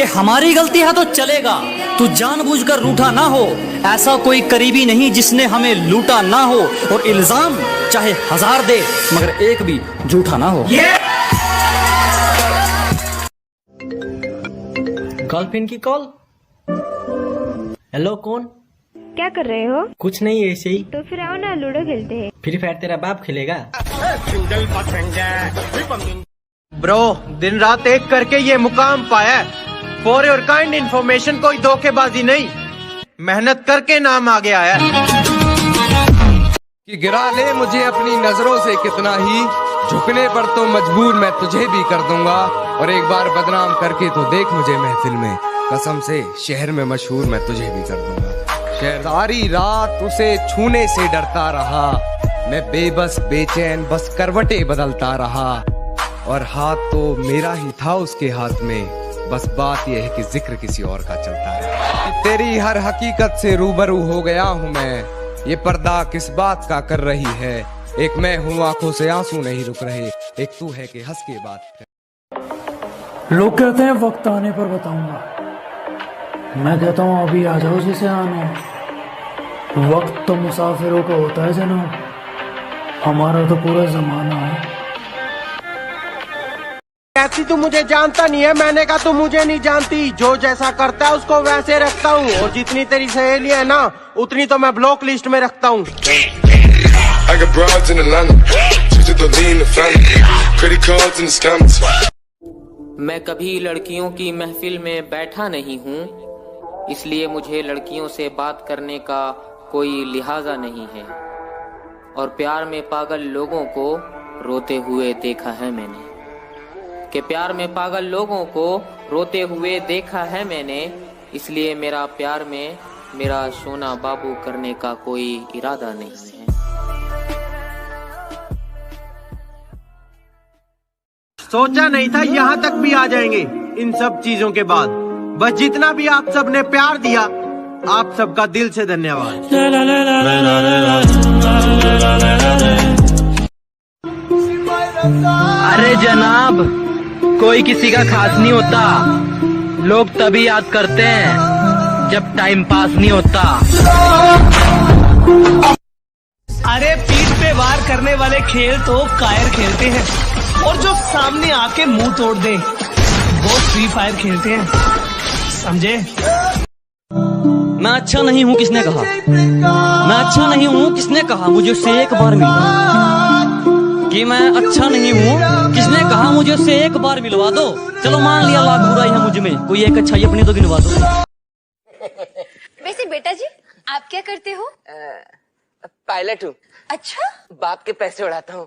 कि हमारी गलती है तो चलेगा, तू जानबूझकर रूठा ना हो। ऐसा कोई करीबी नहीं जिसने हमें लूटा ना हो, और इल्जाम चाहे 1000 दे मगर एक भी झूठा ना हो। गर्लफ्रेंड की कॉल। हेलो, कौन? क्या कर रहे हो? कुछ नहीं, ऐसे ही। तो फिर आओ ना, लूडो खेलते हैं। फ्री फायर तेरा बाप खेलेगा। ब्रो, दिन रात एक करके ये मुकाम पाया। फॉर योर काइंड इन्फॉर्मेशन, कोई धोखेबाजी नहीं, मेहनत करके नाम आ गया है। कि गिरा ले मुझे अपनी नजरों से कितना ही, झुकने पर तो मजबूर मैं तुझे भी कर दूंगा, और एक बार बदनाम करके तो देख मुझे महफिल में, कसम से शहर में मशहूर मैं तुझे भी कर दूंगा। शहर सारी रात उसे छूने से डरता रहा, मैं बेबस बेचैन बस करवटे बदलता रहा, और हाथ तो मेरा ही था उसके हाथ में, बस बात यह है कि जिक्र किसी और का चलता है। तेरी हर हकीकत से रूबरू हो गया हूँ मैं, ये पर्दा किस बात का कर रही है। एक मैं हूँ आंखों से आंसू नहीं रुक रहे, एक तू है कि हंस के बात। लोग कहते हैं वक्त आने पर बताऊंगा, मैं कहता हूँ अभी आ जाओ जिसे आना। वक्त तो मुसाफिरों का होता है जनाब, हमारा तो पूरा जमाना है। ऐसी तू मुझे जानता नहीं है, मैंने कहा तू मुझे नहीं जानती। जो जैसा करता है उसको वैसे रखता हूँ, और जितनी तेरी सहेली है ना उतनी तो मैं ब्लॉक लिस्ट में रखता हूँ। मैं कभी लड़कियों की महफिल में बैठा नहीं हूँ, इसलिए मुझे लड़कियों से बात करने का कोई लिहाजा नहीं है। और प्यार में पागल लोगों को रोते हुए देखा है मैंने, कि प्यार में पागल लोगों को रोते हुए देखा है मैंने, इसलिए मेरा प्यार में मेरा सोना बाबू करने का कोई इरादा नहीं है। सोचा नहीं था यहाँ तक भी आ जाएंगे इन सब चीजों के बाद। बस जितना भी आप सब ने प्यार दिया, आप सबका दिल से धन्यवाद। अरे जनाब, कोई किसी का खास नहीं होता, लोग तभी याद करते हैं जब टाइम पास नहीं होता। अरे पीठ पे वार करने वाले खेल तो कायर खेलते हैं, और जो सामने आके मुंह तोड़ दे वो फ्री फायर खेलते हैं, समझे? मैं अच्छा नहीं हूँ किसने कहा? मैं अच्छा नहीं हूँ किसने कहा? मुझे उससे एक बार मिलवा कि मैं अच्छा नहीं हूँ किसने कहा? मुझे उससे एक बार मिलवा दो। चलो मान लिया लाख बुराई है मुझ में, कोई एक अच्छाई अपनी तो गिनवा दो। वैसे बेटा जी, आप क्या करते हो? पायलट हूँ। अच्छा, बाप के पैसे उड़ाता हूँ।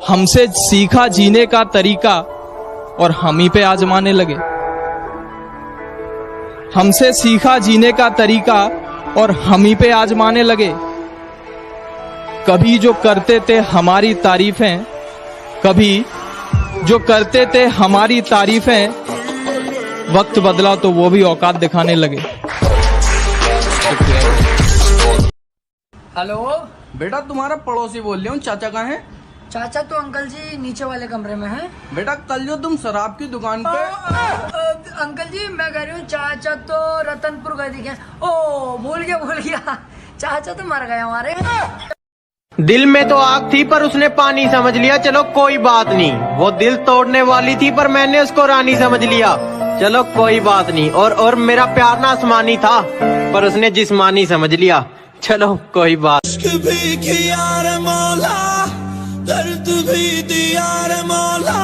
हमसे सीखा जीने का तरीका और हम ही पे आजमाने लगे। हमसे सीखा जीने का तरीका और हम ही पे आजमाने लगे। कभी जो करते थे हमारी तारीफें, कभी जो करते थे हमारी तारीफें, वक्त बदला तो वो भी औकात दिखाने लगे। हेलो बेटा, तुम्हारा पड़ोसी बोल रहा हूँ, चाचा कहाँ है? चाचा तो अंकल जी नीचे वाले कमरे में हैं। बेटा, कल जो तुम शराब की दुकान पे अंकल जी मैं कह रही हूँ, चाचा तो रतनपुर गए दिखे। ओ भूल गया, चाचा तो मर गए हमारे। दिल में तो आग थी पर उसने पानी समझ लिया, चलो कोई बात नहीं। वो दिल तोड़ने वाली थी पर मैंने उसको रानी समझ लिया, चलो कोई बात नहीं। और मेरा प्यार ना आसमानी था पर उसने जिस्मानी समझ लिया, चलो कोई बात। भी किया रे मौला, दर्द भी दिया रे मौला,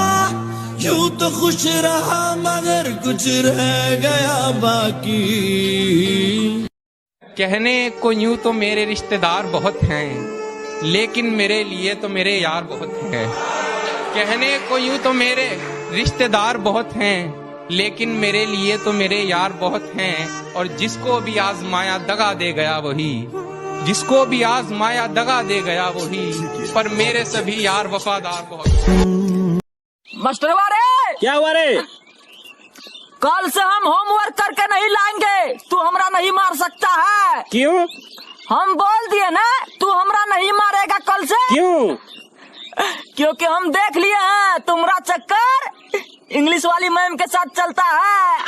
यूं तो खुश रहा मगर कुछ रह गया बाकी। कहने को यूं तो मेरे रिश्तेदार बहुत हैं, लेकिन मेरे लिए तो मेरे यार बहुत हैं। कहने को यूं तो मेरे रिश्तेदार बहुत हैं, लेकिन मेरे लिए तो मेरे यार बहुत हैं। और जिसको भी आजमाया दगा दे गया वही, जिसको भी आजमाया दगा दे गया वही, पर मेरे सभी यार वफादार बहुत। मास्टर वारे, क्या हुआ रे? कल से हम होमवर्क करके नहीं लाएंगे, तू हमरा नहीं मार सकता है। क्यों? हम बोल दिए ना, तू हमरा नहीं मारेगा कल से। क्यों? क्योंकि हम देख लिए हैं तुम्हारा चक्कर इंग्लिश वाली मैम के साथ चलता है।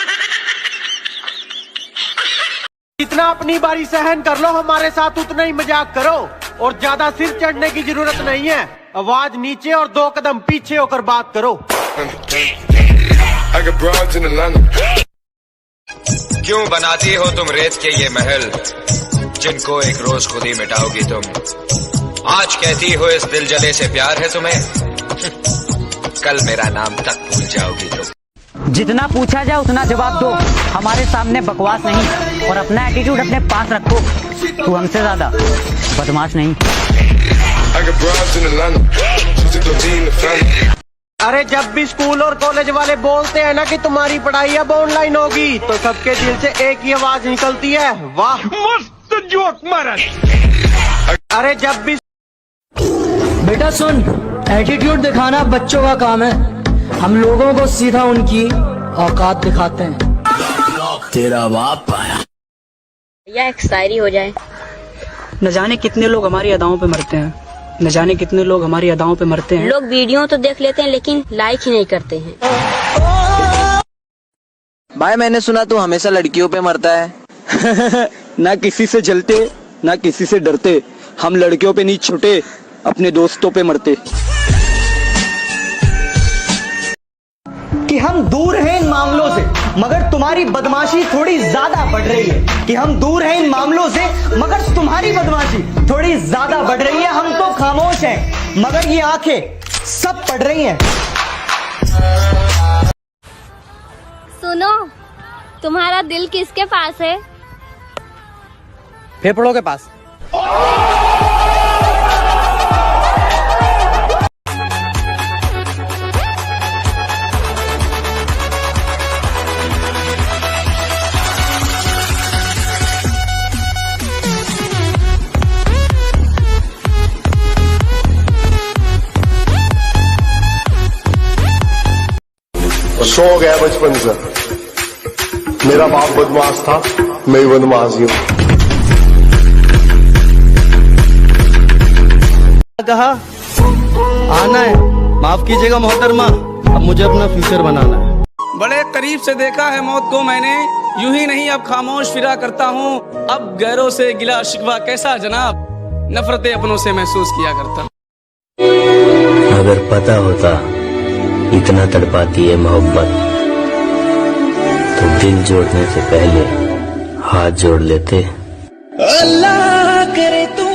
जितना अपनी बारी सहन कर लो, हमारे साथ उतना ही मजाक करो और ज्यादा सिर चढ़ने की जरूरत नहीं है। आवाज नीचे और 2 कदम पीछे होकर बात करो। क्यों बनाती हो तुम रेत के ये महल, जिनको एक रोज खुद ही मिटाओगी तुम। आज कहती हो इस दिल जले से प्यार है तुम्हें, कल मेरा नाम तक भूल जाओगी तुम। जितना पूछा जाए उतना जवाब दो, हमारे सामने बकवास नहीं और अपना एटीट्यूड अपने पास रखो। तू हमसे ज्यादा बदमाश नहीं। अरे जब भी स्कूल और कॉलेज वाले बोलते हैं ना कि तुम्हारी पढ़ाई अब ऑनलाइन होगी, तो सबके दिल से एक ही आवाज निकलती है, वाह मस्त जोक मारा। अरे जब भी बेटा सुन, एटीट्यूड दिखाना बच्चों का काम है, हम लोगों को सीधा उनकी औकात दिखाते हैं। तेरा बाप आया। या एक शायरी हो जाए। न जाने कितने लोग हमारी अदाओं पे मरते हैं, न जाने कितने लोग हमारी अदाओं पे मरते हैं। लोग वीडियो तो देख लेते हैं लेकिन लाइक ही नहीं करते हैं। भाई मैंने सुना तू हमेशा लड़कियों पे मरता है। ना किसी से जलते ना किसी से डरते, हम लड़कियों पे नहीं छुटे, अपने दोस्तों पे मरते। कि हम दूर हैं इन मामलों से, मगर तुम्हारी बदमाशी थोड़ी ज्यादा बढ़ रही है। कि हम दूर हैं इन मामलों से, मगर तुम्हारी बदमाशी थोड़ी ज्यादा बढ़ रही है। हम तो खामोश हैं, मगर ये आंखें सब पढ़ रही हैं। सुनो, तुम्हारा दिल किसके पास है? फेफड़ों के पास। शौक है बचपन से, मेरा बाप बदमाश था, मैं भी बदमाश हूँ। कहा आना है, माफ कीजिएगा मोहतरमा, अब मुझे अपना फ्यूचर बनाना है। बड़े करीब से देखा है मौत को मैंने, यूं ही नहीं अब खामोश फिरा करता हूँ। अब गैरों से गिला शिकवा कैसा जनाब, नफरतें अपनों से महसूस किया करता। अगर पता होता इतना तड़पाती है मोहब्बत, तो दिल जोड़ने से पहले हाथ जोड़ लेते। अल्लाह करे तू